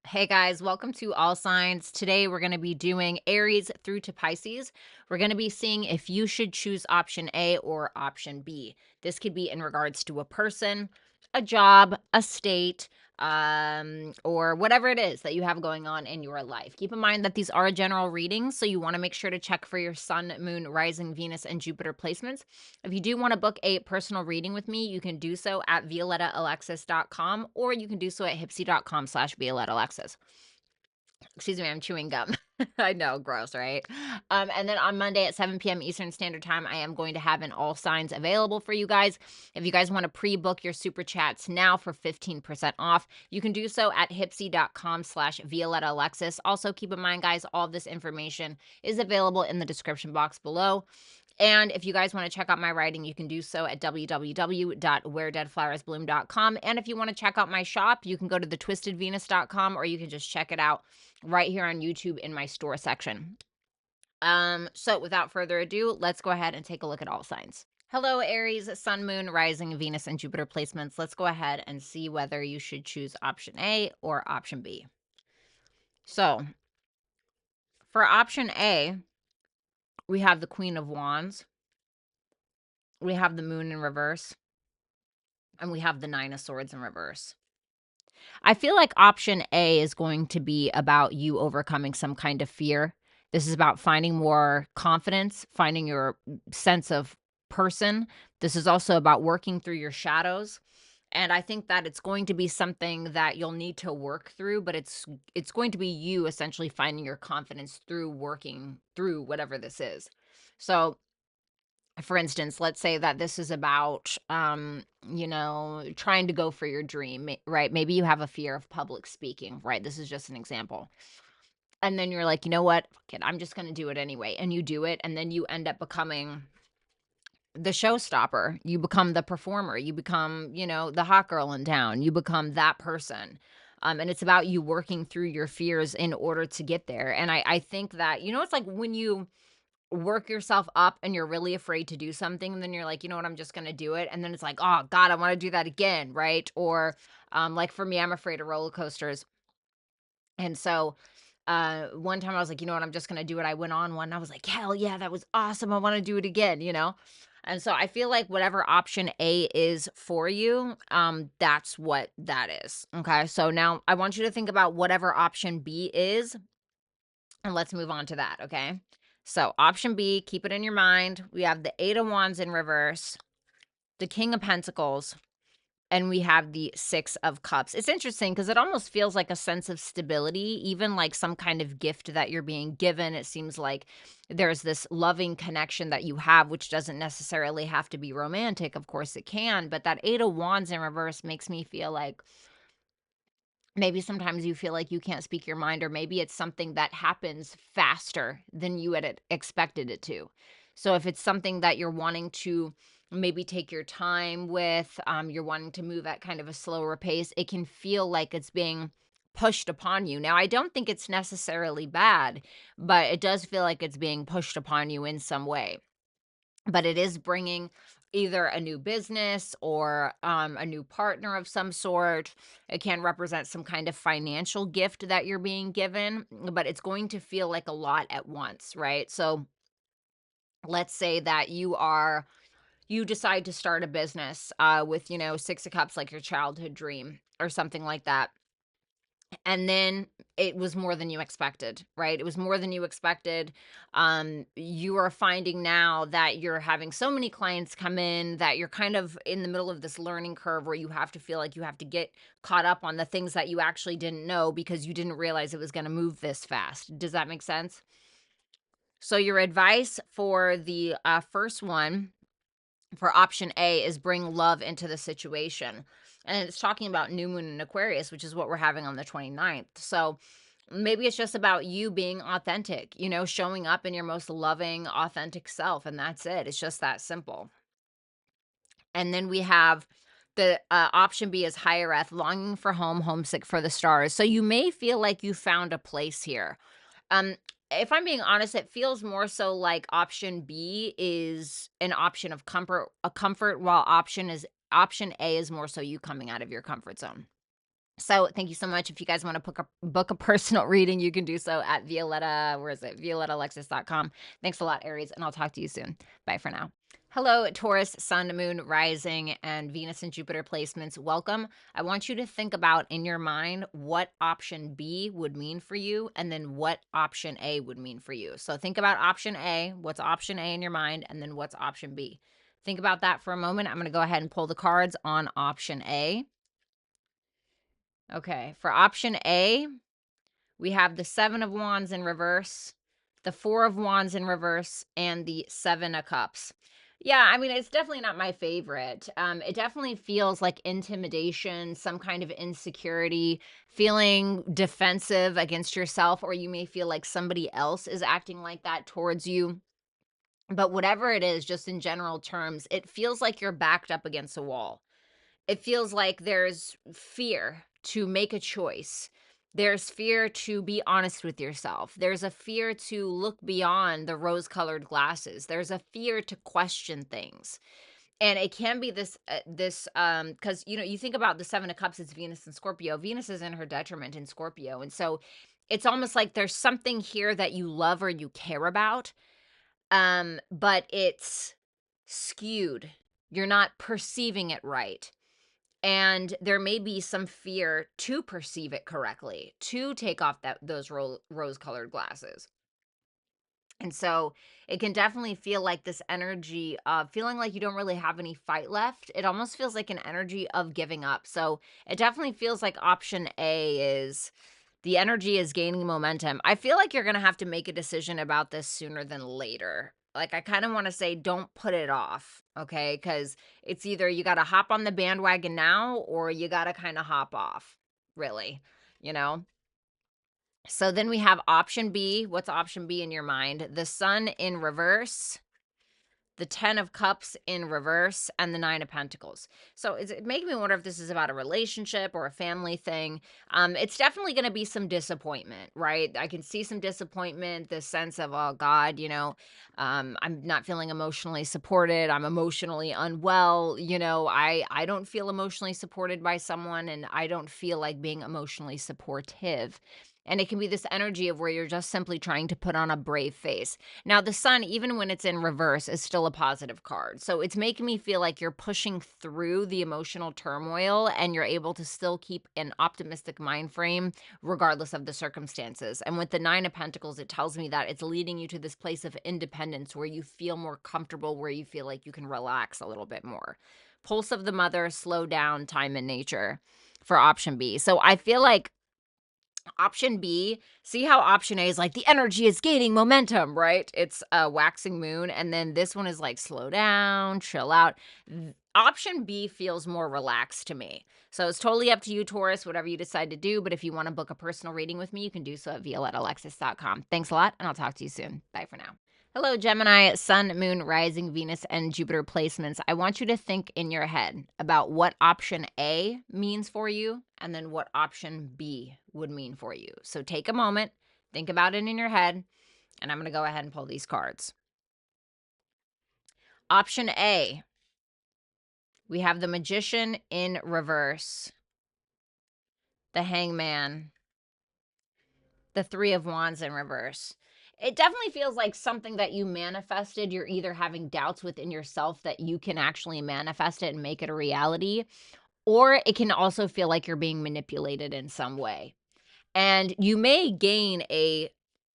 Hey guys, welcome to All Signs. Today we're going to be doing Aries through to Pisces. We're going to be seeing if you should choose option A or option B. This could be in regards to a person, a job, a state, or whatever it is that you have going on in your life. Keep in mind that these are general readings, so you want to make sure to check for your sun, moon, rising, Venus, and Jupiter placements. If you do want to book a personal reading with me, you can do so at violettaalexis.com, or you can do so at hipsy.com/violettaalexis. Excuse me, I'm chewing gum. I know, gross, right? And then on Monday at 7 p.m. Eastern Standard Time, I am going to have an All Signs available for you guys. If you guys want to pre-book your super chats now for 15% off, you can do so at hipsy.com/violettaalexis. Also, keep in mind, guys, all of this information is available in the description box below. And if you guys want to check out my writing, you can do so at www.wheredeadflowersbloom.com. And if you want to check out my shop, you can go to thetwistedvenus.com, or you can just check it out right here on YouTube in my store section. So without further ado, let's go ahead and take a look at all signs. Hello, Aries, Sun, Moon, Rising, Venus, and Jupiter placements. Let's go ahead and see whether you should choose option A or option B. So for option A, we have the Queen of Wands. We have the Moon in reverse, and we have the Nine of Swords in reverse. I feel like option A is going to be about you overcoming some kind of fear. This is about finding more confidence, finding your sense of person. This is also about working through your shadows. And I think that it's going to be something that you'll need to work through, but it's going to be you essentially finding your confidence through working through whatever this is. So for instance, let's say that this is about, trying to go for your dream, right? Maybe you have a fear of public speaking, right? This is just an example. And then you're like, you know what? Fuck it, I'm just going to do it anyway. And you do it. And then you end up becoming the showstopper. You become the performer. You become, the hot girl in town. You become that person. And it's about you working through your fears in order to get there. And I think that, it's like when you work yourself up and you're really afraid to do something, and then you're like, you know what, I'm just gonna do it, and then it's like, oh god, I want to do that again, right? Or like for me, I'm afraid of roller coasters. And so one time I was like, you know what, I'm just gonna do it. I went on one and I was like, hell yeah, that was awesome, I want to do it again. And so I feel like whatever option A is for you, that's what that is. Okay, so now I want you to think about whatever option B is, and let's move on to that. Okay, so option B, keep it in your mind. We have the Eight of Wands in reverse, the King of Pentacles, and we have the Six of Cups. It's interesting because it almost feels like a sense of stability, even like some kind of gift that you're being given. It seems like there's this loving connection that you have, which doesn't necessarily have to be romantic. Of course it can, but that Eight of Wands in reverse makes me feel like maybe sometimes you feel like you can't speak your mind, or maybe it's something that happens faster than you had expected it to. So if it's something that you're wanting to maybe take your time with, you're wanting to move at kind of a slower pace, it can feel like it's being pushed upon you. Now, I don't think it's necessarily bad, but it does feel like it's being pushed upon you in some way. But it is bringing either a new business or a new partner of some sort. It can represent some kind of financial gift that you're being given, but it's going to feel like a lot at once, right? So let's say that you decide to start a business with, Six of Cups, like your childhood dream or something like that. And then it was more than you expected, right? It was more than you expected. You are finding now that you're having so many clients come in that you're kind of in the middle of this learning curve where you have to feel like you have to get caught up on the things that you actually didn't know because you didn't realize it was going to move this fast. Does that make sense? So your advice for the first one, for option A, is bring love into the situation. And it's talking about new moon in Aquarius, which is what we're having on the 29th. So maybe it's just about you being authentic, showing up in your most loving, authentic self. And that's it. It's just that simple. And then we have the option B is Hiereth, longing for home, homesick for the stars. So you may feel like you found a place here. If I'm being honest, it feels more so like option B is an option of comfort, while option A is more so you coming out of your comfort zone. So thank you so much. If you guys want to book a personal reading, you can do so at Violetta, where is it? ViolettaAlexis.com. Thanks a lot, Aries, and I'll talk to you soon. Bye for now. Hello, Taurus, Sun, Moon, Rising, and Venus and Jupiter placements. Welcome. I want you to think about in your mind what option B would mean for you, and then what option A would mean for you. So think about option A, what's option A in your mind, and then what's option B. Think about that for a moment. I'm going to go ahead and pull the cards on option A. Okay, for option A, we have the Seven of Wands in reverse, the Four of Wands in reverse, and the Seven of Cups. Yeah, I mean, it's definitely not my favorite. It definitely feels like intimidation, some kind of insecurity, feeling defensive against yourself, or you may feel like somebody else is acting like that towards you. But whatever it is, just in general terms, it feels like you're backed up against a wall. It feels like there's fear to make a choice. There's fear to be honest with yourself. There's a fear to look beyond the rose-colored glasses. There's a fear to question things. And it can be this because you think about the Seven of Cups, it's Venus and Scorpio. Venus is in her detriment in Scorpio. And so it's almost like there's something here that you love or you care about, but it's skewed. You're not perceiving it right. And there may be some fear to perceive it correctly, to take off those rose-colored glasses. And so it can definitely feel like this energy of feeling like you don't really have any fight left. It almost feels like an energy of giving up. So it definitely feels like option A is the energy is gaining momentum. I feel like you're going to have to make a decision about this sooner than later. Like, I kind of want to say, don't put it off, okay? Because it's either you got to hop on the bandwagon now or you got to kind of hop off, really, you know? So then we have option B. What's option B in your mind? The Sun in reverse, the 10 of Cups in reverse, and the 9 of Pentacles. So it's making me wonder if this is about a relationship or a family thing. It's definitely going to be some disappointment, right? I can see some disappointment, this sense of, oh God, I'm not feeling emotionally supported. I'm emotionally unwell. I don't feel emotionally supported by someone, and I don't feel like being emotionally supportive. And it can be this energy of where you're just simply trying to put on a brave face. Now, the Sun, even when it's in reverse, is still a positive card. So it's making me feel like you're pushing through the emotional turmoil and you're able to still keep an optimistic mind frame regardless of the circumstances. And with the 9 of Pentacles, it tells me that it's leading you to this place of independence where you feel more comfortable, where you feel like you can relax a little bit more. Pulse of the Mother, slow down, time in nature for option B. So I feel like option B, see how option A is like the energy is gaining momentum, right? It's a waxing moon. And then this one is like slow down, chill out. Option B feels more relaxed to me. So it's totally up to you, Taurus, whatever you decide to do. But if you want to book a personal reading with me, you can do so at ViolettaAlexis.com. Thanks a lot, and I'll talk to you soon. Bye for now. Hello, Gemini, Sun, Moon, Rising, Venus, and Jupiter placements. I want you to think in your head about what option A means for you and then what option B would mean for you. So take a moment, think about it in your head, and I'm going to go ahead and pull these cards. Option A, we have the Magician in reverse, the Hangman, the Three of Wands in reverse. It definitely feels like something that you manifested. You're either having doubts within yourself that you can actually manifest it and make it a reality, or it can also feel like you're being manipulated in some way. And you may gain a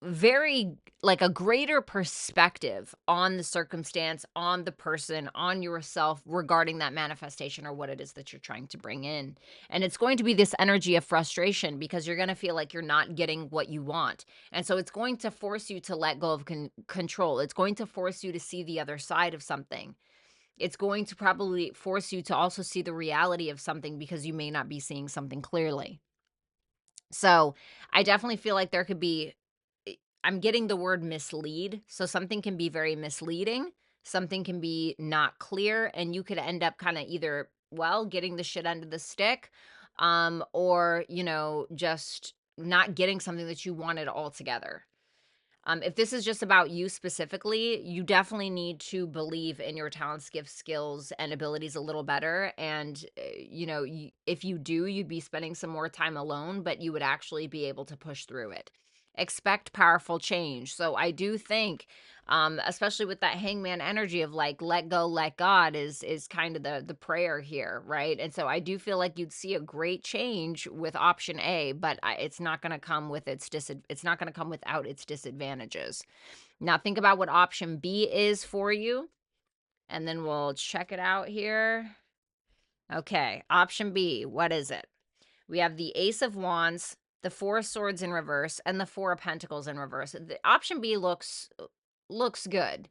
a greater perspective on the circumstance, on the person, on yourself regarding that manifestation or what it is that you're trying to bring in. And it's going to be this energy of frustration because you're going to feel like you're not getting what you want. And so it's going to force you to let go of control. It's going to force you to see the other side of something. It's going to probably force you to also see the reality of something because you may not be seeing something clearly. So I definitely feel like there could be, I'm getting the word mislead. So something can be very misleading. Something can be not clear. And you could end up kind of either, getting the shit under the stick, or, just not getting something that you wanted altogether. If this is just about you specifically, you definitely need to believe in your talents, gifts, skills, and abilities a little better. And, if you do, you'd be spending some more time alone, but you would actually be able to push through it. Expect powerful change. So I do think, especially with that hangman energy of like let go, let God is kind of the prayer here, right? And so I do feel like you'd see a great change with option A, but it's not going to come with it's not going to come without its disadvantages. Now think about what option B is for you, and then we'll check it out here. Okay, option B, what is it? We have the Ace of Wands, the Four of Swords in reverse, and the Four of Pentacles in reverse. The option B looks good.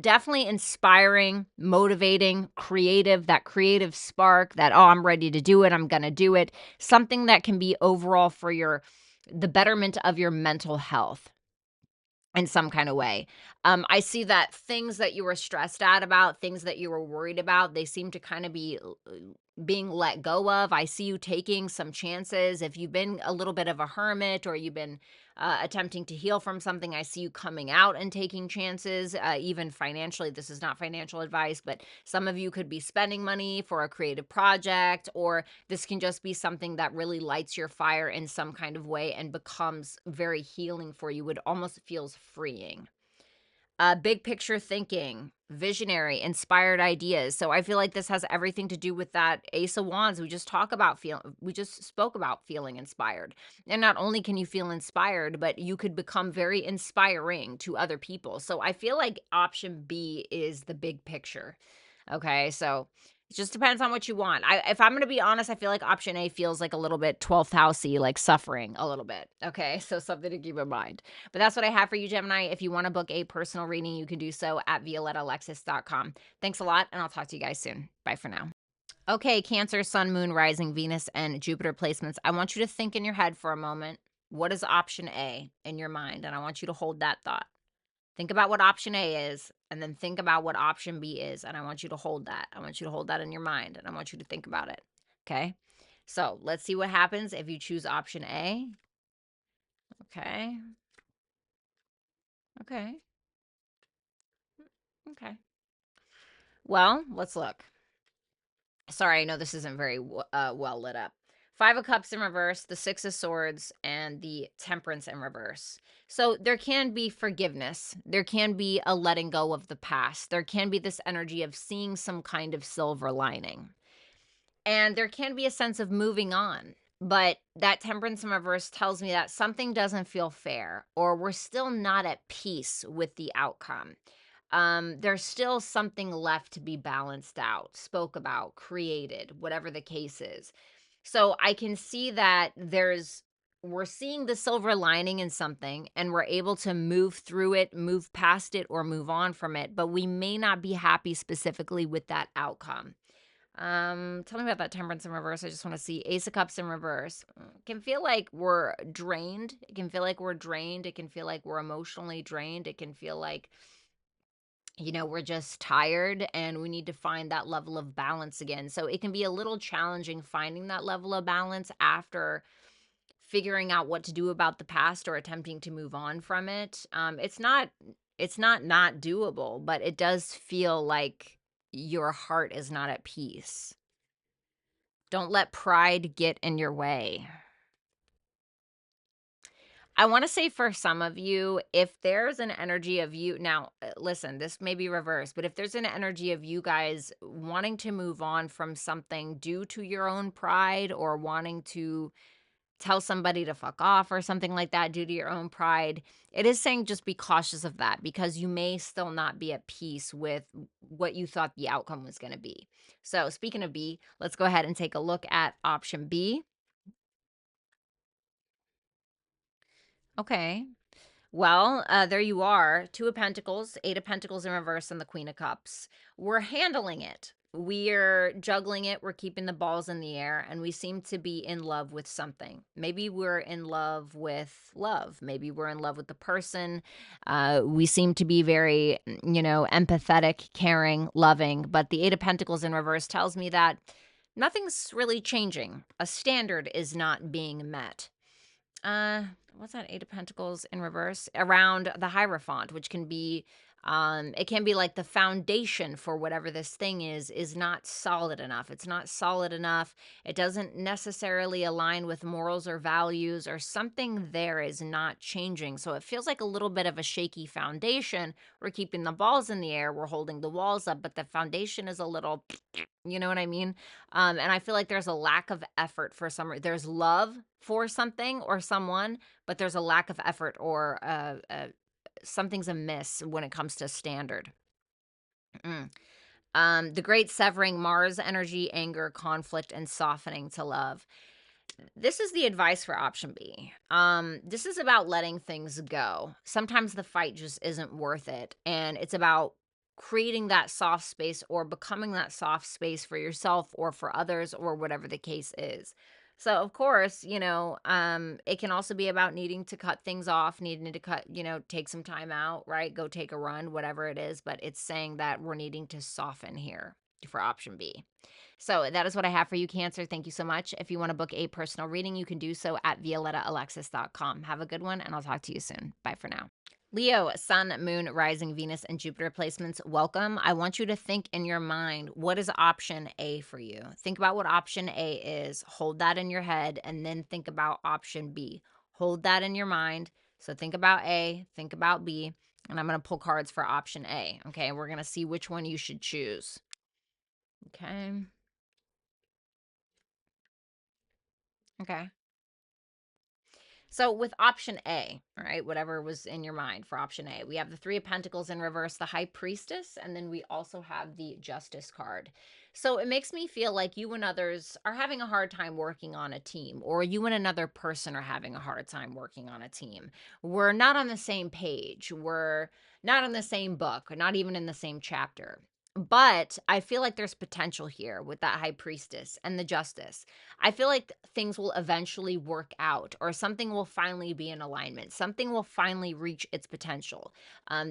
Definitely inspiring, motivating, creative, that creative spark that, oh, I'm ready to do it. I'm going to do it. Something that can be overall for the betterment of your mental health in some kind of way. I see that things that you were stressed out about, things that you were worried about, they seem to kind of be being let go of. I see you taking some chances. If you've been a little bit of a hermit, or you've been attempting to heal from something, I see you coming out and taking chances, even financially. This is not financial advice, but some of you could be spending money for a creative project, or this can just be something that really lights your fire in some kind of way and becomes very healing for you. It almost feels freeing. Big picture thinking, visionary, inspired ideas. So I feel like this has everything to do with that Ace of Wands. We just spoke about feeling inspired. And not only can you feel inspired, but you could become very inspiring to other people. So I feel like option B is the big picture. Okay, so it just depends on what you want. If I'm going to be honest, I feel like option A feels like a little bit 12th housey, like suffering a little bit. Okay, so something to keep in mind. But that's what I have for you, Gemini. If you want to book a personal reading, you can do so at violettalexis.com. Thanks a lot, and I'll talk to you guys soon. Bye for now. Okay, Cancer, Sun, Moon, Rising, Venus, and Jupiter placements. I want you to think in your head for a moment. What is option A in your mind? And I want you to hold that thought. Think about what option A is, and then think about what option B is. And I want you to hold that. I want you to hold that in your mind, and I want you to think about it. Okay? So let's see what happens if you choose option A. Okay. Okay. Okay. Well, let's look. Sorry, I know this isn't very well lit up. Five of Cups in reverse, the Six of Swords, and the Temperance in reverse. So there can be forgiveness. There can be a letting go of the past. There can be this energy of seeing some kind of silver lining. And there can be a sense of moving on. But that Temperance in reverse tells me that something doesn't feel fair, or we're still not at peace with the outcome. There's still something left to be balanced out, spoke about, created, whatever the case is. So I can see that we're seeing the silver lining in something, and we're able to move through it, move past it, or move on from it, but we may not be happy specifically with that outcome. Tell me about that Temperance in reverse. I just want to see Ace of Cups in reverse. It can feel like we're drained. It can feel like we're drained. It can feel like we're emotionally drained. It can feel like we're just tired and we need to find that level of balance again. So it can be a little challenging finding that level of balance after figuring out what to do about the past or attempting to move on from it. It's not doable, but it does feel like your heart is not at peace. Don't let pride get in your way. I want to say for some of you, if there's an energy of you, now listen, this may be reversed, but if there's an energy of you guys wanting to move on from something due to your own pride, or wanting to tell somebody to fuck off or something like that due to your own pride, it is saying just be cautious of that, because you may still not be at peace with what you thought the outcome was going to be. So speaking of B, let's go ahead and take a look at option B. Okay. Well, there you are. Two of Pentacles, Eight of Pentacles in reverse, and the Queen of Cups. We're handling it. We're juggling it. We're keeping the balls in the air, and we seem to be in love with something. Maybe we're in love with love. Maybe we're in love with the person. We seem to be very, empathetic, caring, loving. But the Eight of Pentacles in reverse tells me that nothing's really changing. A standard is not being met. what's that? Eight of Pentacles in reverse around the Hierophant, which can be, it can be like the foundation for whatever this thing is not solid enough. It's not solid enough. It doesn't necessarily align with morals or values, or something there is not changing. So it feels like a little bit of a shaky foundation. We're keeping the balls in the air. We're holding the walls up, but the foundation is a little, you know what I mean? And I feel like there's a lack of effort for there's love for something or someone, but there's a lack of effort, or something's amiss when it comes to standard. The great severing, Mars energy, anger, conflict, and softening to love. This is the advice for option B. This is about letting things go. Sometimes the fight just isn't worth it, and it's about creating that soft space, or becoming that soft space for yourself or for others, or whatever the case is. So of course, it can also be about needing to cut things off, needing to take some time out, right? Go take a run, whatever it is, but it's saying that we're needing to soften here for option B. So that is what I have for you, Cancer. Thank you so much. If you want to book a personal reading, you can do so at violettaalexis.com. Have a good one, and I'll talk to you soon. Bye for now. Leo, Sun, Moon, Rising, Venus, and Jupiter placements, welcome. I want you to think in your mind, what is option A for you? Think about what option A is. Hold that in your head, and then think about option B. Hold that in your mind. So think about A, think about B, and I'm going to pull cards for option A. Okay, we're going to see which one you should choose. Okay. Okay. So with option A, all right, whatever was in your mind for option A, we have the Three of Pentacles in reverse, the High Priestess, and then we also have the Justice card. So it makes me feel like you and others are having a hard time working on a team, or you and another person are having a hard time working on a team. We're not on the same page. We're not in the same book, not even in the same chapter. But I feel like there's potential here with that High Priestess and the Justice. I feel like things will eventually work out, or something will finally be in alignment. Something will finally reach its potential.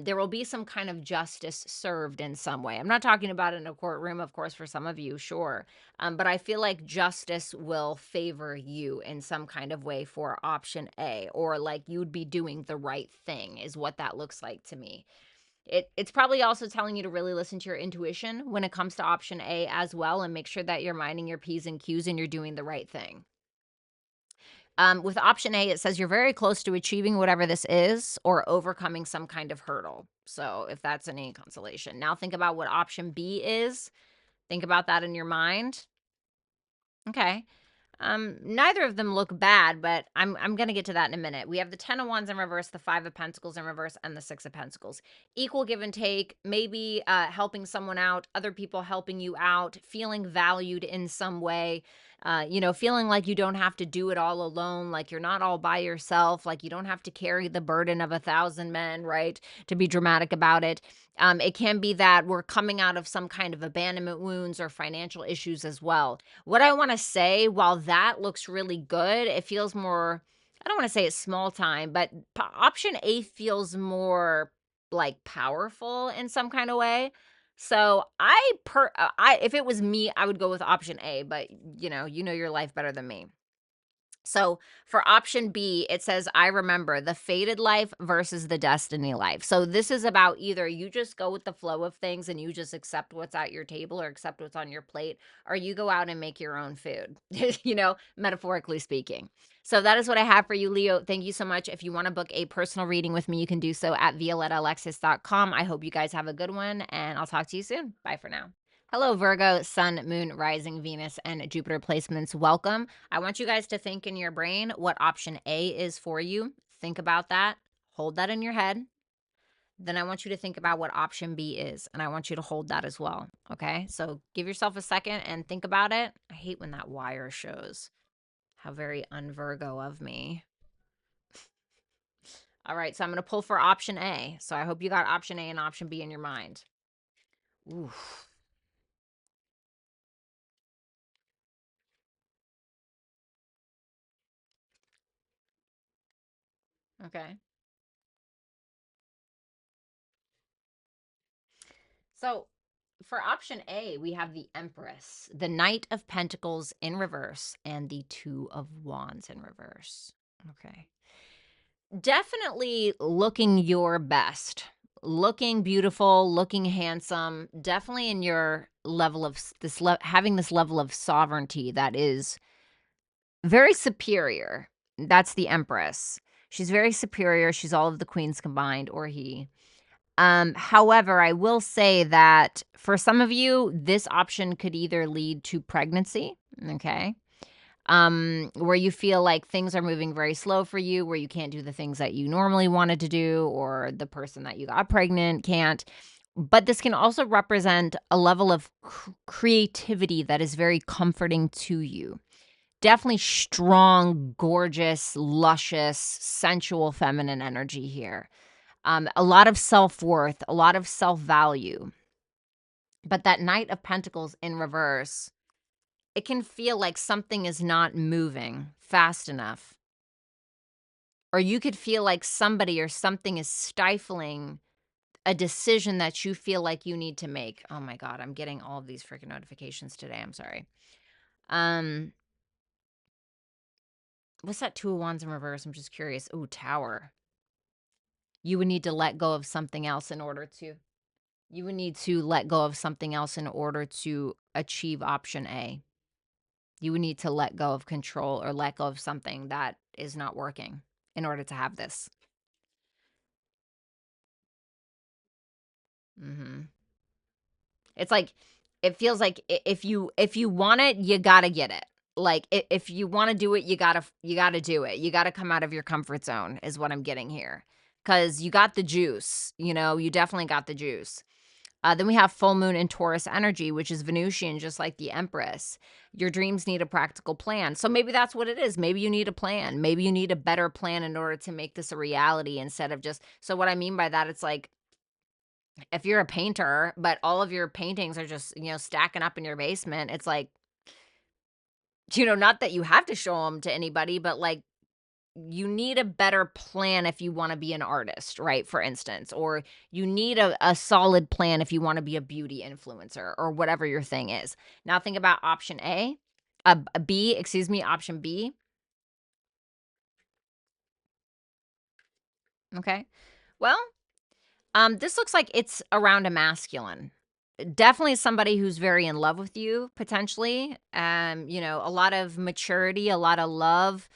There will be some kind of justice served in some way. I'm not talking about in a courtroom, of course, for some of you, sure. But I feel like justice will favor you in some kind of way for option A, or like you'd be doing the right thing, is what that looks like to me. It's probably also telling you to really listen to your intuition when it comes to option A as well, and make sure that you're minding your P's and Q's and you're doing the right thing. With option A, it says you're very close to achieving whatever this is, or overcoming some kind of hurdle. So if that's any consolation. Now think about what option B is. Think about that in your mind. Okay. Neither of them look bad, but I'm gonna get to that in a minute. We have the Ten of Wands in reverse, the Five of Pentacles in reverse, and the Six of Pentacles. Equal give and take, maybe helping someone out, other people helping you out, feeling valued in some way. Feeling like you don't have to do it all alone, like you're not all by yourself, like you don't have to carry the burden of 1,000 men, right? To be dramatic about it. It can be that we're coming out of some kind of abandonment wounds or financial issues as well. What I want to say, while that looks really good, it feels more, I don't want to say it's small time, but option A feels more like powerful in some kind of way. So if it was me, I would go with option A, but you know your life better than me. So for option B, it says, I remember the fated life versus the destiny life. So this is about either you just go with the flow of things and you just accept what's at your table or accept what's on your plate, or you go out and make your own food, metaphorically speaking. So that is what I have for you, Leo. Thank you so much. If you want to book a personal reading with me, you can do so at violettaalexis.com. I hope you guys have a good one, and I'll talk to you soon. Bye for now. Hello, Virgo, Sun, Moon, Rising, Venus, and Jupiter placements. Welcome. I want you guys to think in your brain what option A is for you. Think about that. Hold that in your head. Then I want you to think about what option B is, and I want you to hold that as well. Okay? So give yourself a second and think about it. I hate when that wire shows. How very un-Virgo of me. All right, so I'm going to pull for option A. So I hope you got option A and option B in your mind. Oof. Okay. So for option A, we have the Empress, the Knight of Pentacles in reverse, and the Two of Wands in reverse. Okay. Definitely looking your best, looking beautiful, looking handsome, definitely in your level of having this level of sovereignty that is very superior. That's the Empress. She's very superior. She's all of the queens combined, or he. However, I will say that for some of you, this option could either lead to pregnancy, okay? Where you feel like things are moving very slow for you, where you can't do the things that you normally wanted to do, or the person that you got pregnant can't. But this can also represent a level of creativity that is very comforting to you. Definitely strong, gorgeous, luscious, sensual feminine energy here. A lot of self-worth, a lot of self-value. But that Knight of Pentacles in reverse, it can feel like something is not moving fast enough. Or you could feel like somebody or something is stifling a decision that you feel like you need to make. Oh my God, I'm getting all of these freaking notifications today. I'm sorry. What's that Two of Wands in reverse? I'm just curious. Ooh, Tower. You would need to let go of something else in order to. You would need to let go of something else in order to achieve option A. You would need to let go of control or let go of something that is not working in order to have this. It's like, it feels like if you want it, you gotta get it. Like if you want to do it, you gotta do it. You gotta come out of your comfort zone is what I'm getting here. Because you got the juice, you definitely got the juice. Then we have full moon in Taurus energy, which is Venusian, just like the Empress. Your dreams need a practical plan. So maybe that's what it is. Maybe you need a plan. Maybe you need a better plan in order to make this a reality instead of just. So what I mean by that, it's like, if you're a painter, but all of your paintings are just, stacking up in your basement, it's like, not that you have to show them to anybody, but like, you need a better plan if you want to be an artist, right? For instance, or you need a solid plan if you want to be a beauty influencer or whatever your thing is. Now think about option option B. Okay. Well, this looks like it's around a masculine. Definitely somebody who's very in love with you, potentially. A lot of maturity, a lot of love.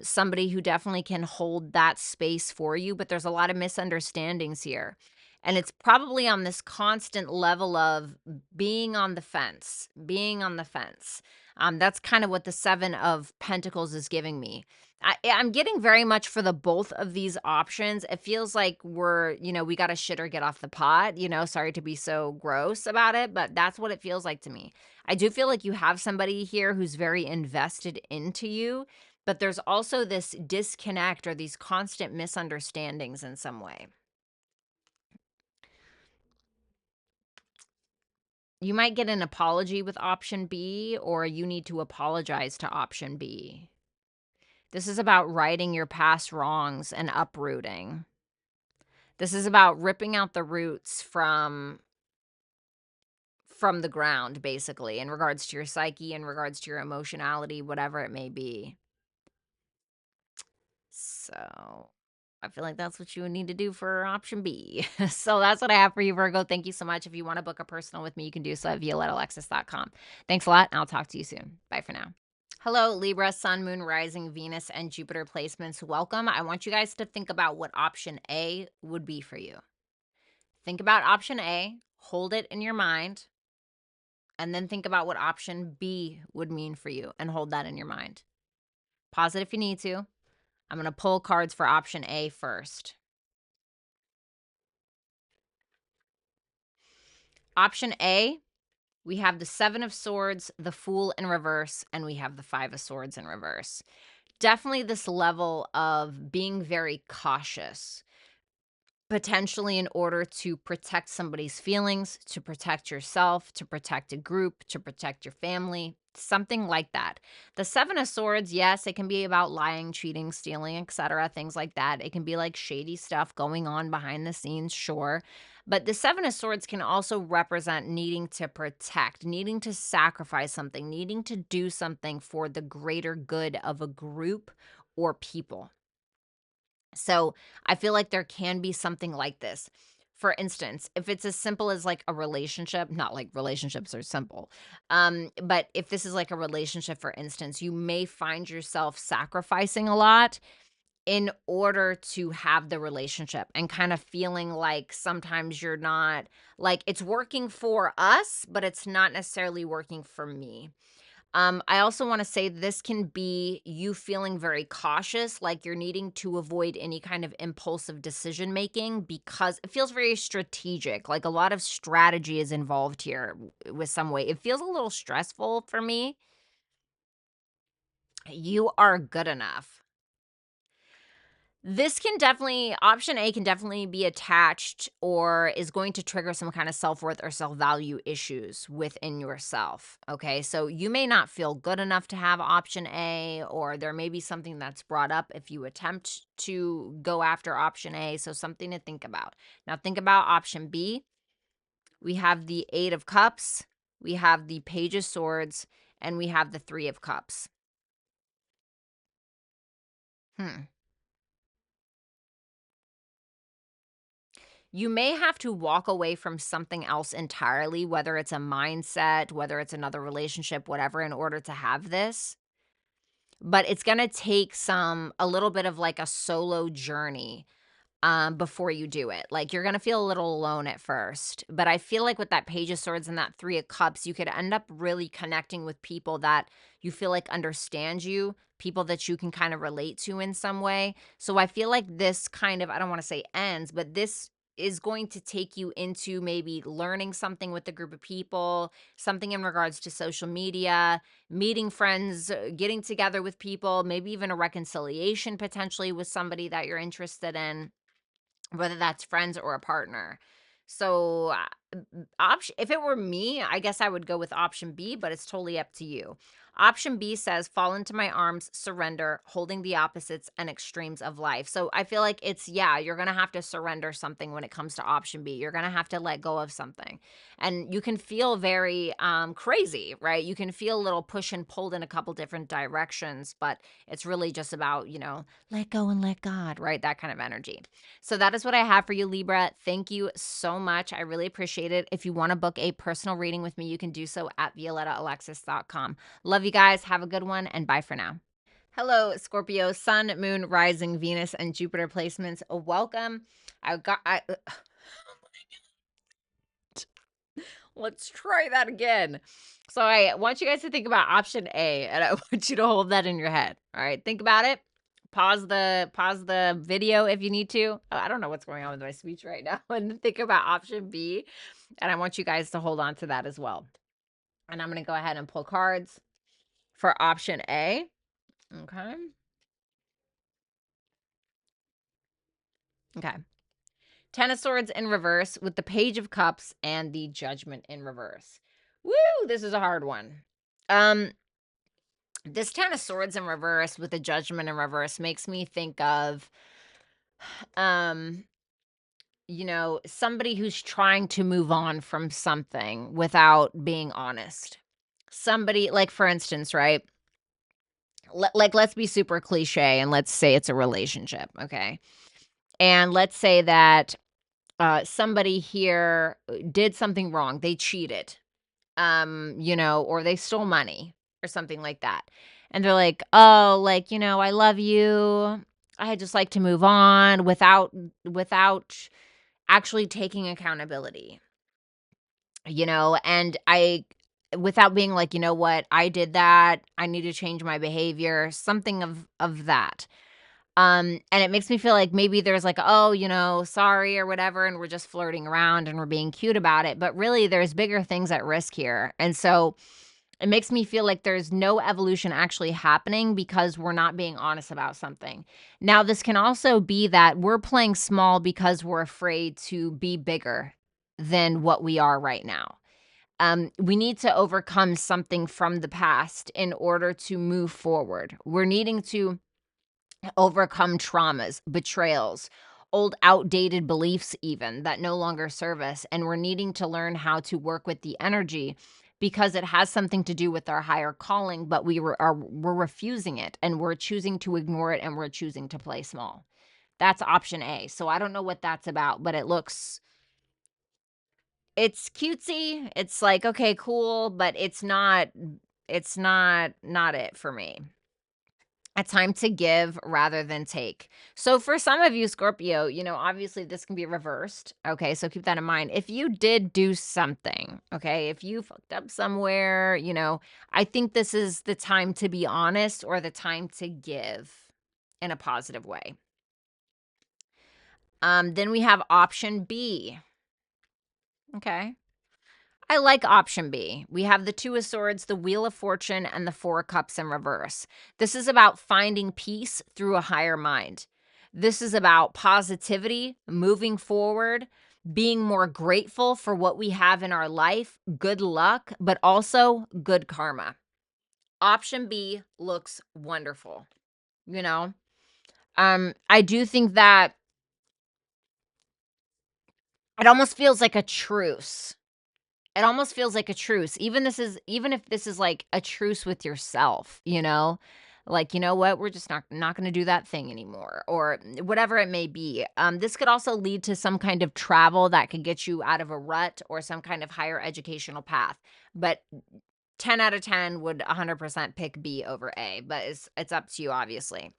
Somebody who definitely can hold that space for you, but there's a lot of misunderstandings here. And it's probably on this constant level of being on the fence, being on the fence. That's kind of what the Seven of Pentacles is giving me. I'm getting very much for the both of these options. It feels like we got to shit or get off the pot, sorry to be so gross about it, but that's what it feels like to me. I do feel like you have somebody here who's very invested into you, but there's also this disconnect or these constant misunderstandings in some way. You might get an apology with option B, or you need to apologize to option B. This is about righting your past wrongs and uprooting. This is about ripping out the roots from the ground, basically, in regards to your psyche, in regards to your emotionality, whatever it may be. So I feel like that's what you would need to do for option B. So that's what I have for you, Virgo. Thank you so much. If you want to book a personal with me, you can do so at violettalexis.com. Thanks a lot, and I'll talk to you soon. Bye for now. Hello, Libra, Sun, Moon, Rising, Venus, and Jupiter placements. Welcome. I want you guys to think about what option A would be for you. Think about option A, hold it in your mind, and then think about what option B would mean for you and hold that in your mind. Pause it if you need to. I'm going to pull cards for option A first. Option A, we have the Seven of Swords, the Fool in reverse, and we have the Five of Swords in reverse. Definitely this level of being very cautious, potentially in order to protect somebody's feelings, to protect yourself, to protect a group, to protect your family, something like that. The Seven of Swords, yes, it can be about lying, cheating, stealing, etc., things like that. It can be like shady stuff going on behind the scenes, sure. But the Seven of Swords can also represent needing to protect, needing to sacrifice something, needing to do something for the greater good of a group or people. So I feel like there can be something like this. For instance, if it's as simple as like a relationship, not like relationships are simple, but if this is like a relationship, for instance, you may find yourself sacrificing a lot in order to have the relationship and kind of feeling like sometimes you're not, like, it's working for us, but it's not necessarily working for me. I also want to say this can be you feeling very cautious, like you're needing to avoid any kind of impulsive decision making because it feels very strategic. Like a lot of strategy is involved here with some way. It feels a little stressful for me. You are good enough. This can definitely, option A can definitely be attached or is going to trigger some kind of self-worth or self-value issues within yourself. Okay. So you may not feel good enough to have option A, or there may be something that's brought up if you attempt to go after option A. So something to think about. Now think about option B. We have the 8 of Cups, we have the Page of Swords, and we have the 3 of Cups. You may have to walk away from something else entirely, whether it's a mindset, whether it's another relationship, whatever, in order to have this. But it's going to take a little bit of like a solo journey before you do it. Like you're going to feel a little alone at first. But I feel like with that Page of Swords and that 3 of Cups, you could end up really connecting with people that you feel like understand you, people that you can kind of relate to in some way. So I feel like this kind of, I don't want to say ends, but this is going to take you into maybe learning something with a group of people, something in regards to social media, meeting friends, getting together with people, maybe even a reconciliation potentially with somebody that you're interested in, whether that's friends or a partner. So, option, if it were me, I guess I would go with option B, but it's totally up to you. Option B says, fall into my arms, surrender, holding the opposites and extremes of life. So I feel like it's, yeah, you're going to have to surrender something when it comes to option B. You're going to have to let go of something. And you can feel very crazy, right? You can feel a little push and pulled in a couple different directions, but it's really just about, let go and let God, right? That kind of energy. So that is what I have for you, Libra. Thank you so much. I really appreciate it. If you want to book a personal reading with me, you can do so at violettaalexis.com. Love you guys. Have a good one, and bye for now. Hello, Scorpio, Sun, Moon, Rising, Venus, and Jupiter placements. Welcome. Let's try that again. So I want you guys to think about option A, and I want you to hold that in your head. All right, think about it. Pause the video if you need to. I don't know what's going on with my speech right now. And think about option B, and I want you guys to hold on to that as well. And I'm going to go ahead and pull cards for option A. Okay. Okay. 10 of Swords in reverse with the Page of Cups and the Judgment in reverse. Woo, this is a hard one. This 10 of Swords in reverse with the Judgment in reverse makes me think of somebody who's trying to move on from something without being honest. Somebody, like, for instance, right? Let's be super cliche and let's say it's a relationship, okay? And let's say that somebody here did something wrong. They cheated, or they stole money or something like that. And they're like, oh, like, I love you. I just like to move on without actually taking accountability, and without being like, you know what, I did that. I need to change my behavior, something of that. And it makes me feel like maybe there's like, oh, sorry or whatever, and we're just flirting around and we're being cute about it. But really, there's bigger things at risk here. And so it makes me feel like there's no evolution actually happening because we're not being honest about something. Now, this can also be that we're playing small because we're afraid to be bigger than what we are right now. We need to overcome something from the past in order to move forward. We're needing to overcome traumas, betrayals, old outdated beliefs even that no longer serve us, and we're needing to learn how to work with the energy because it has something to do with our higher calling, but we're refusing it, and we're choosing to ignore it, and we're choosing to play small. That's option A. So I don't know what that's about, but it's cutesy. It's like, okay, cool, but it's not it for me. A time to give rather than take. So for some of you, Scorpio, obviously this can be reversed. Okay, so keep that in mind. If you did do something, okay, if you fucked up somewhere, I think this is the time to be honest, or the time to give in a positive way. Then we have option B. Okay. I like option B. We have the Two of Swords, the Wheel of Fortune, and the Four of Cups in reverse. This is about finding peace through a higher mind. This is about positivity, moving forward, being more grateful for what we have in our life, good luck, but also good karma. Option B looks wonderful. I do think that it almost feels like a truce. It almost feels like a truce. Even if this is like a truce with yourself, like, you know what, we're just not going to do that thing anymore, or whatever it may be. This could also lead to some kind of travel that could get you out of a rut, or some kind of higher educational path. But 10 out of 10 would 100% pick B over A, but it's up to you, obviously.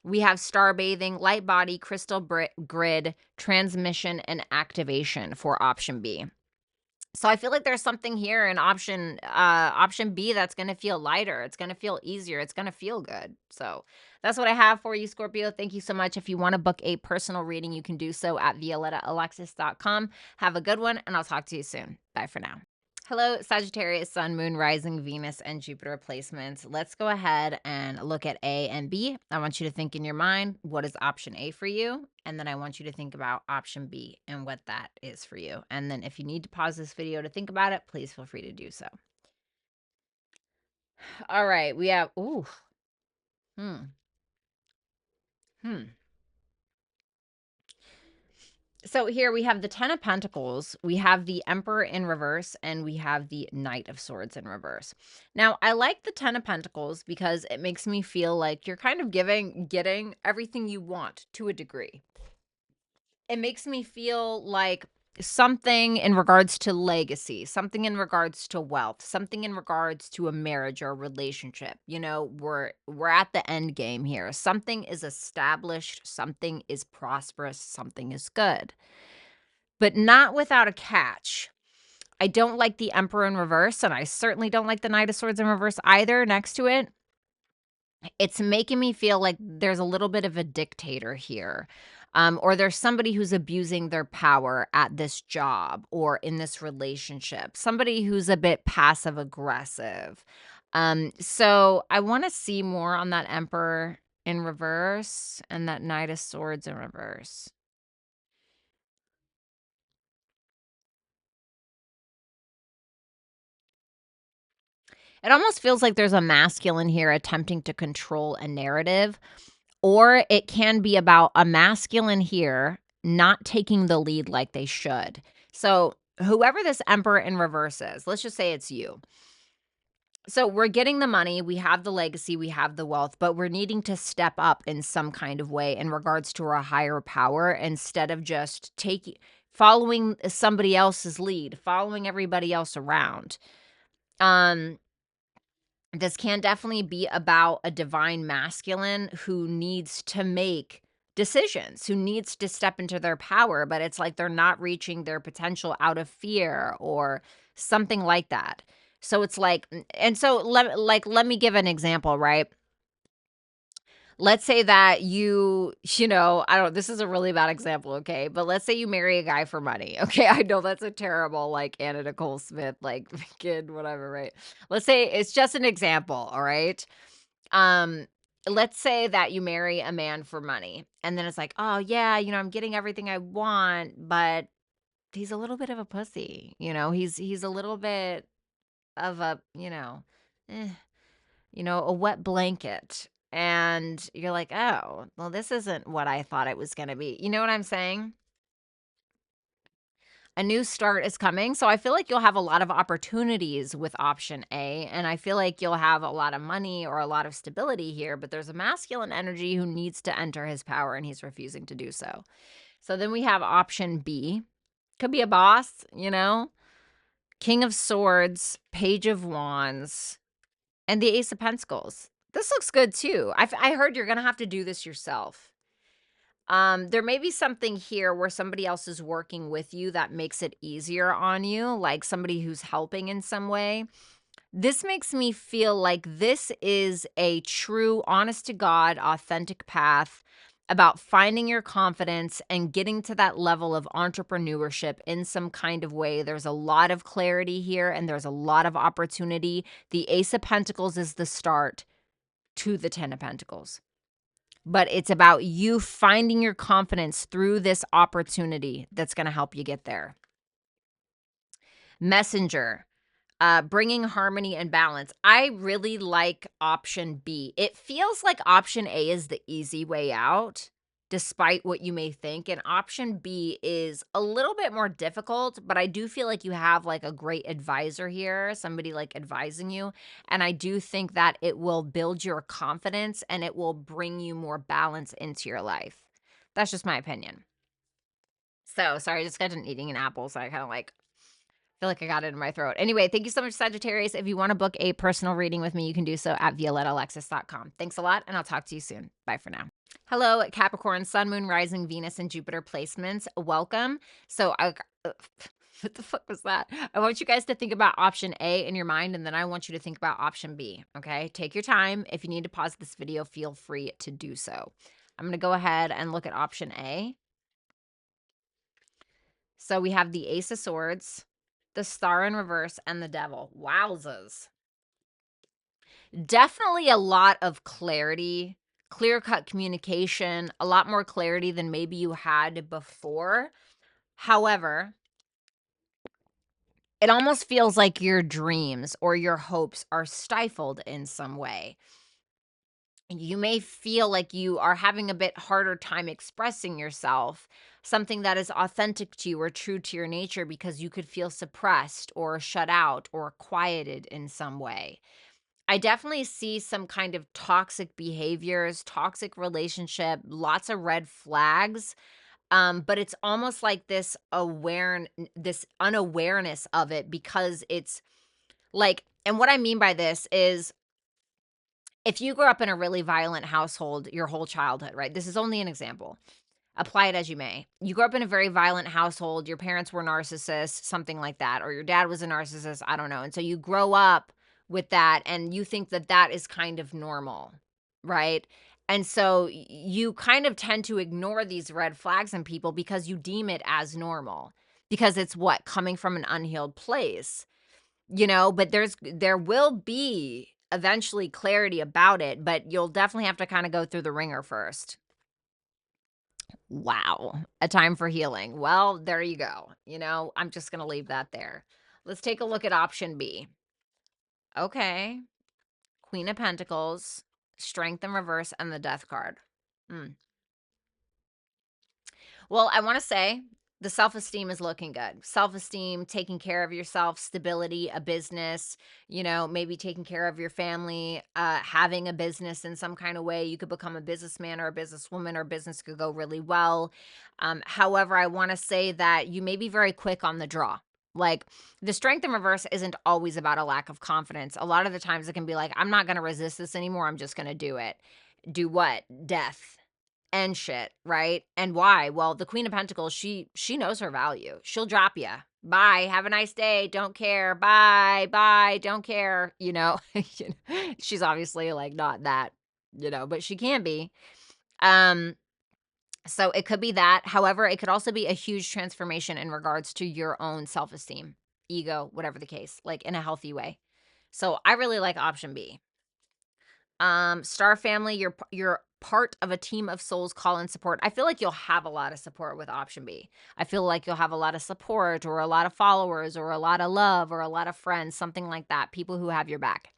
We have star bathing, light body, crystal grid, transmission, and activation for option B. So I feel like there's something here in option B that's going to feel lighter. It's going to feel easier. It's going to feel good. So that's what I have for you, Scorpio. Thank you so much. If you want to book a personal reading, you can do so at violettaalexis.com. Have a good one, and I'll talk to you soon. Bye for now. Hello, Sagittarius, Sun, Moon, Rising, Venus, and Jupiter placements. Let's go ahead and look at A and B. I want you to think in your mind, what is option A for you? And then I want you to think about option B and what that is for you. And then if you need to pause this video to think about it, please feel free to do so. All right, we have, ooh, So here we have the 10 of Pentacles, we have the Emperor in reverse, and we have the Knight of Swords in reverse. Now, I like the 10 of Pentacles because it makes me feel like you're kind of getting everything you want to a degree. It makes me feel like something in regards to legacy, something in regards to wealth, something in regards to a marriage or a relationship. We're at the end game here. Something is established, something is prosperous, something is good. But not without a catch. I don't like the Emperor in reverse, and I certainly don't like the Knight of Swords in reverse either next to it. It's making me feel like there's a little bit of a dictator here. Or there's somebody who's abusing their power at this job or in this relationship. Somebody who's a bit passive aggressive. So I want to see more on that Emperor in reverse and that Knight of Swords in reverse. It almost feels like there's a masculine here attempting to control a narrative, or it can be about a masculine here not taking the lead like they should. So whoever this Emperor in reverse is, let's just say it's you. So we're getting the money, we have the legacy, we have the wealth, but we're needing to step up in some kind of way in regards to our higher power, instead of just following somebody else's lead, following everybody else around. This can definitely be about a divine masculine who needs to make decisions, who needs to step into their power, but it's like they're not reaching their potential out of fear or something like that. So it's like, and so let me give an example, right? Let's say that this is a really bad example, okay? But let's say you marry a guy for money, okay? I know that's a terrible, like, Anna Nicole Smith, like, kid, whatever, right? Let's say it's just an example, all right? Let's say that you marry a man for money, and then it's like, oh, yeah, I'm getting everything I want, but he's a little bit of a pussy, He's a little bit of a, eh, a wet blanket. And you're like, oh, well, this isn't what I thought it was going to be. You know what I'm saying? A new start is coming. So I feel like you'll have a lot of opportunities with option A, and I feel like you'll have a lot of money or a lot of stability here, but there's a masculine energy who needs to enter his power and he's refusing to do so. So then we have option B. Could be a boss, you know, King of Swords, Page of Wands, and the Ace of Pentacles. This looks good too. I heard you're going to have to do this yourself. There may be something here where somebody else is working with you that makes it easier on you, like somebody who's helping in some way. This makes me feel like this is a true, honest to God, authentic path about finding your confidence and getting to that level of entrepreneurship in some kind of way. There's a lot of clarity here and there's a lot of opportunity. The Ace of Pentacles is the start to the Ten of Pentacles. But it's about you finding your confidence through this opportunity that's going to help you get there. Messenger, bringing harmony and balance. I really like option B. It feels like option A is the easy way out, despite what you may think. And option B is a little bit more difficult, but I do feel like you have like a great advisor here, somebody like advising you. And I do think that it will build your confidence and it will bring you more balance into your life. That's just my opinion. So sorry, I just got done eating an apple, so I kind of like feel like I got it in my throat. Anyway, thank you so much, Sagittarius. If you want to book a personal reading with me, you can do so at violettaalexis.com. Thanks a lot, and I'll talk to you soon. Bye for now. Hello, Capricorn, Sun, Moon, Rising, Venus, and Jupiter placements. Welcome. So, what the fuck was that? I want you guys to think about option A in your mind, and then I want you to think about option B, okay? Take your time. If you need to pause this video, feel free to do so. I'm going to go ahead and look at option A. So we have the Ace of Swords, the Star in reverse, and the Devil. Wowzers. Definitely a lot of clarity, clear-cut communication, a lot more clarity than maybe you had before. However, it almost feels like your dreams or your hopes are stifled in some way. You may feel like you are having a bit harder time expressing yourself, something that is authentic to you or true to your nature, because you could feel suppressed or shut out or quieted in some way. I definitely see some kind of toxic behaviors, toxic relationship, lots of red flags. But it's almost like this unawareness of it, because it's like, and what I mean by this is, if you grew up in a really violent household your whole childhood, right? This is only an example. Apply it as you may. You grew up in a very violent household, your parents were narcissists, something like that, or your dad was a narcissist, I don't know. And so you grow up with that and you think that that is kind of normal, right? And so you kind of tend to ignore these red flags in people because you deem it as normal, because it's what, coming from an unhealed place. But there will be eventually clarity about it, but you'll definitely have to kind of go through the ringer first. Wow, a time for healing. Well, there you go. I'm just going to leave that there. Let's take a look at option B. Okay. Queen of Pentacles, Strength in reverse, and the Death card. Well, I want to say the self-esteem is looking good. Self-esteem, taking care of yourself, stability, a business, maybe taking care of your family, having a business in some kind of way. You could become a businessman or a businesswoman, or business could go really well. However, I want to say that you may be very quick on the draw. Like, the Strength in reverse isn't always about a lack of confidence. A lot of the times it can be like, I'm not going to resist this anymore. I'm just going to do it. Do what? Death and shit, right? And why? Well, the Queen of Pentacles, she knows her value. She'll drop you. Bye. Have a nice day. Don't care. Bye. Bye. Don't care. She's obviously like not that, but she can be. So it could be that. However, it could also be a huge transformation in regards to your own self-esteem, ego, whatever the case, like in a healthy way. So I really like option B. Star family, you're part of a team of souls, call and support. I feel like you'll have a lot of support with option B. I feel like you'll have a lot of support or a lot of followers or a lot of love or a lot of friends, something like that, people who have your back.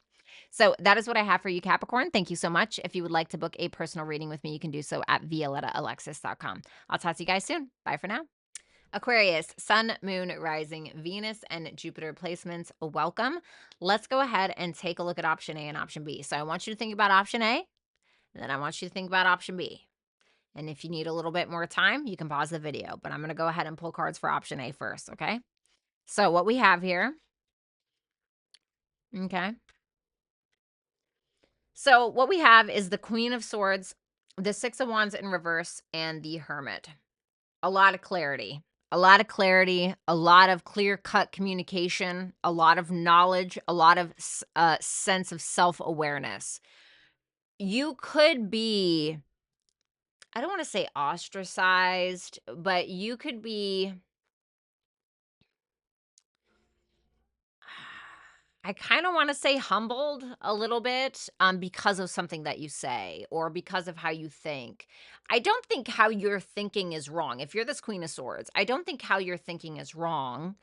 So that is what I have for you, Capricorn. Thank you so much. If you would like to book a personal reading with me, you can do so at violettaalexis.com. I'll talk to you guys soon. Bye for now. Aquarius, Sun, Moon, Rising, Venus, and Jupiter placements. Welcome. Let's go ahead and take a look at option A and option B. So I want you to think about option A, and then I want you to think about option B. And if you need a little bit more time, you can pause the video. But I'm going to go ahead and pull cards for option A first, okay? So what we have here, okay? So what we have is the Queen of Swords, the Six of Wands in reverse, and the Hermit. A lot of clarity. A lot of clarity, a lot of clear-cut communication, a lot of knowledge, a lot of sense of self-awareness. You could be, I don't want to say ostracized, but you could be, I kind of want to say humbled a little bit because of something that you say or because of how you think. I don't think how you're thinking is wrong. If you're this Queen of Swords, I don't think how you're thinking is wrong.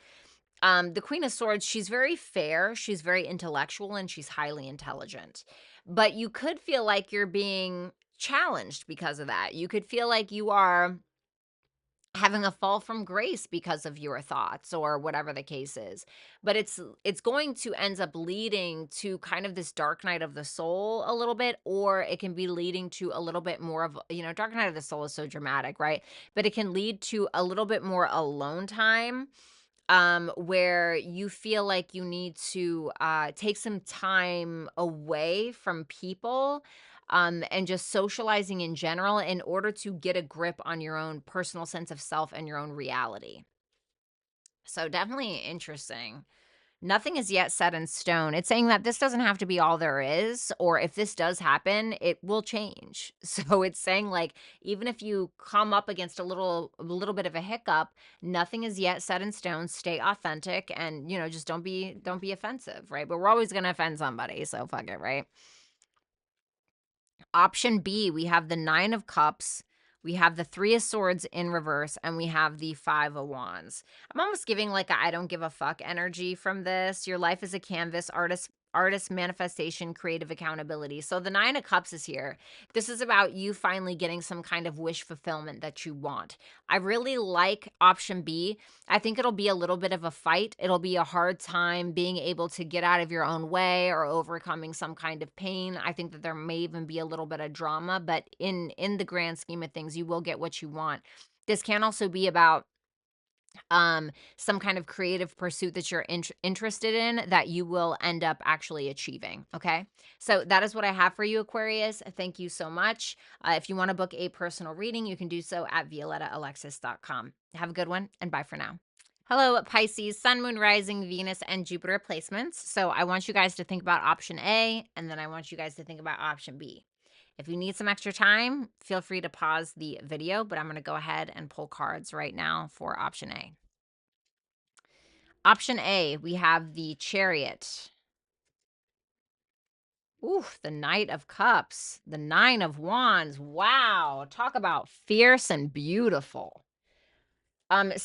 The Queen of Swords, she's very fair, she's very intellectual, and she's highly intelligent. But you could feel like you're being challenged because of that. You could feel like you are having a fall from grace because of your thoughts or whatever the case is. But it's going to end up leading to kind of this dark night of the soul a little bit, or it can be leading to a little bit more of, dark night of the soul is so dramatic, right? But it can lead to a little bit more alone time, where you feel like you need to take some time away from people, and just socializing in general in order to get a grip on your own personal sense of self and your own reality. So definitely interesting. Nothing is yet set in stone. It's saying that this doesn't have to be all there is, or if this does happen, it will change. So it's saying, like, even if you come up against a little bit of a hiccup, nothing is yet set in stone. Stay authentic and, just don't be offensive, right? But we're always going to offend somebody, so fuck it, right? Option B, we have the Nine of Cups, we have the Three of Swords in reverse, and we have the Five of Wands. I'm almost giving like a I don't give a fuck energy from this. Your life is a canvas, artist manifestation, creative accountability. So the Nine of Cups is here. This is about you finally getting some kind of wish fulfillment that you want. I really like option B. I think it'll be a little bit of a fight. It'll be a hard time being able to get out of your own way or overcoming some kind of pain. I think that there may even be a little bit of drama, but in the grand scheme of things, you will get what you want. This can also be about some kind of creative pursuit that you're interested in that you will end up actually achieving. Okay, so that is what I have for you, Aquarius. Thank you so much. If you want to book a personal reading, you can do so at violettaalexis.com. Have a good one, and bye for now. Hello, Pisces, Sun, Moon, Rising, Venus, and Jupiter placements. So I want you guys to think about option A, and then I want you guys to think about option B. If you need some extra time, feel free to pause the video, but I'm going to go ahead and pull cards right now for option A. Option A, we have the Chariot. Ooh, the Knight of Cups, the Nine of Wands. Wow, talk about fierce and beautiful.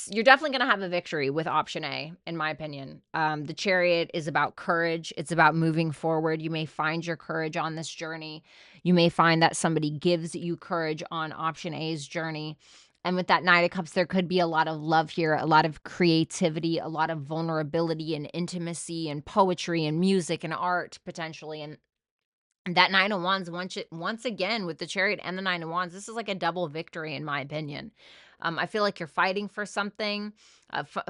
You're definitely going to have a victory with option A, in my opinion. The Chariot is about courage. It's about moving forward. You may find your courage on this journey. You may find that somebody gives you courage on option A's journey. And with that Knight of Cups, there could be a lot of love here, a lot of creativity, a lot of vulnerability and intimacy and poetry and music and art potentially. And that Nine of Wands, once again, with the Chariot and the Nine of Wands, this is like a double victory, in my opinion. I feel like you're fighting for something,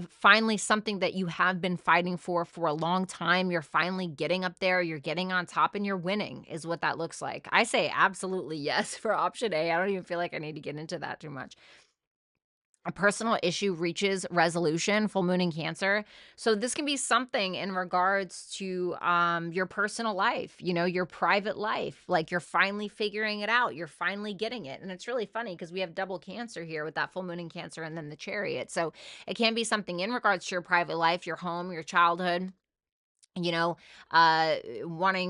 finally something that you have been fighting for a long time. You're finally getting up there, you're getting on top, and you're winning is what that looks like. I say absolutely yes for option A. I don't even feel like I need to get into that too much. A personal issue reaches resolution, full moon in Cancer. So this can be something in regards to your personal life, your private life. Like you're finally figuring it out. You're finally getting it. And it's really funny because we have double Cancer here with that full moon in Cancer and then the Chariot. So it can be something in regards to your private life, your home, your childhood, wanting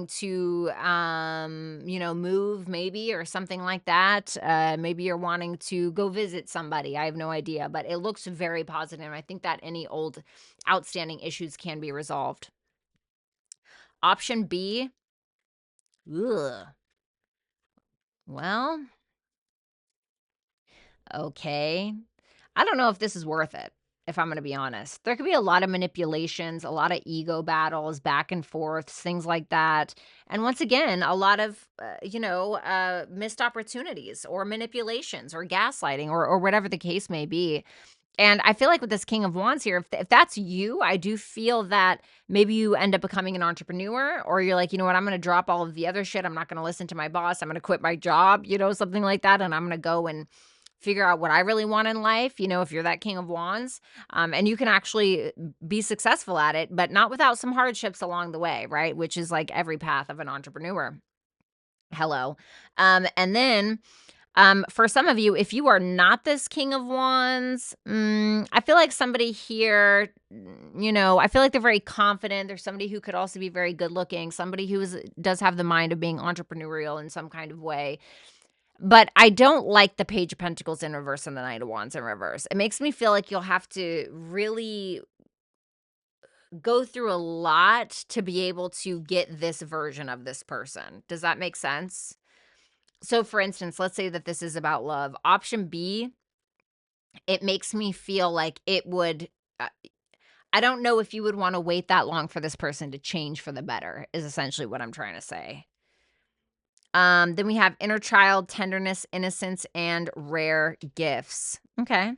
to, move maybe or something like that. Maybe you're wanting to go visit somebody. I have no idea, but it looks very positive. I think that any old outstanding issues can be resolved. Option B. Ugh. Well, okay. I don't know if this is worth it, if I'm going to be honest. There could be a lot of manipulations, a lot of ego battles, back and forths, things like that. And once again, a lot of, missed opportunities or manipulations or gaslighting or whatever the case may be. And I feel like with this King of Wands here, if that's you, I do feel that maybe you end up becoming an entrepreneur, or you're like, you know what, I'm going to drop all of the other shit. I'm not going to listen to my boss. I'm going to quit my job, something like that. And I'm going to go and figure out what I really want in life, if you're that King of Wands. And you can actually be successful at it, but not without some hardships along the way, right? Which is like every path of an entrepreneur. Hello. And then for some of you, if you are not this King of Wands, I feel like somebody here, I feel like they're very confident. There's somebody who could also be very good looking, somebody who does have the mind of being entrepreneurial in some kind of way. But I don't like the Page of Pentacles in reverse and the Knight of Wands in reverse. It makes me feel like you'll have to really go through a lot to be able to get this version of this person. Does that make sense? So for instance, let's say that this is about love. Option B, it makes me feel like it would, I don't know if you would want to wait that long for this person to change for the better, is essentially what I'm trying to say. Then we have inner child, tenderness, innocence, and rare gifts. Okay.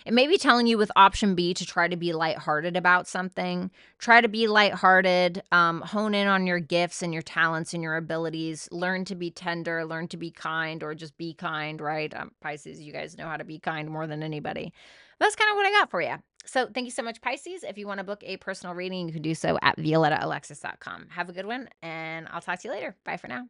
It may be telling you with option B to try to be lighthearted about something. Try to be lighthearted, hone in on your gifts and your talents and your abilities. Learn to be tender, learn to be kind, or just be kind, right? Pisces, you guys know how to be kind more than anybody. That's kind of what I got for you. So thank you so much, Pisces. If you want to book a personal reading, you can do so at violettaalexis.com. Have a good one, and I'll talk to you later. Bye for now.